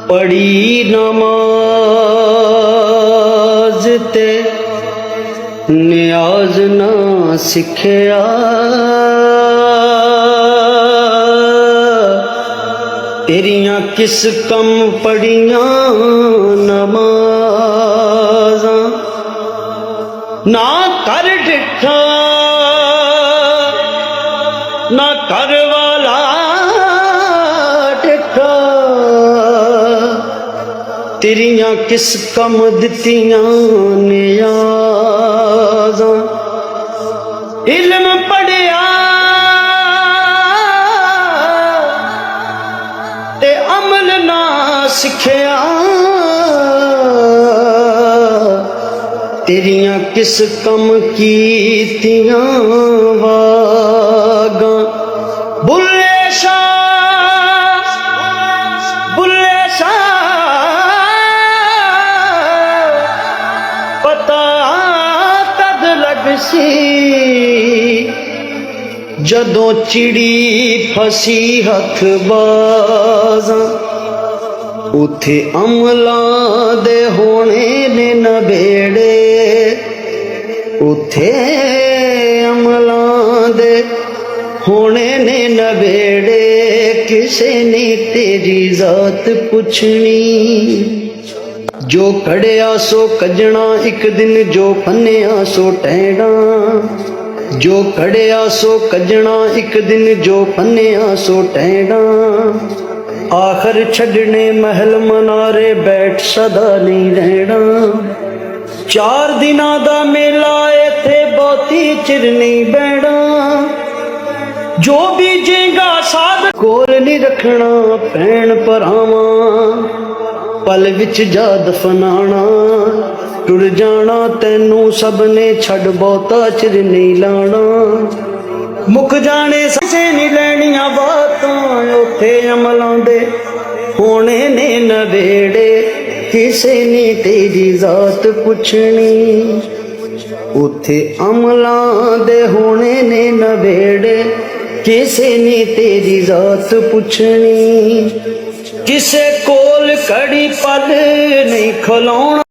पढ़ी नमाज ते नियाज ना सिखया, तेरियां किस कम पढ़ियां नमाज़ां, ना कर डिठा ना कर वाला डिठा, तेरियां किस कम दित्तियां नियाज़ां। इल्म पढ़िया ते अमल ना सिखया, तेरियां किस कम कीतियां वागां। बुल्ले शाह पता तद लगसी, जदों चिड़ी फसी हथ बाज़ां। उथे अमलां दे होने ने नबेड़े, उथे अमलां दे होने ने नबेड़े, किसे ने तेरी जात पुछनी। जो कड़िया सो कजना एक दिन, जो फन्निया सो टैड़ा, जो कड़िया सो कजना एक दिन, जो फन्निया सो टैड़ा। आखिर छड़ने महल मनारे बैठ सदा नहीं रहना, 4 दिनां दा मेला इत्थे बहुती चिर नहीं बहना। जो बीजेगा साध कोल नहीं रखना, भैन भरावां पल विच जा दफनाना। टुर जाना तैनू सब ने छड़ बहुता चिर नहीं लाना, मुक जाने से नहीं लैनियां बातां। उथे अमलां दे होने ने नवेड़े, किसे ने तेरी जात पुछनी। उथे अमलां दे होने ने नवेड़े, किसे ने तेरी जात पुछनी। किसे कोल कड़ी पल नहीं खलोना।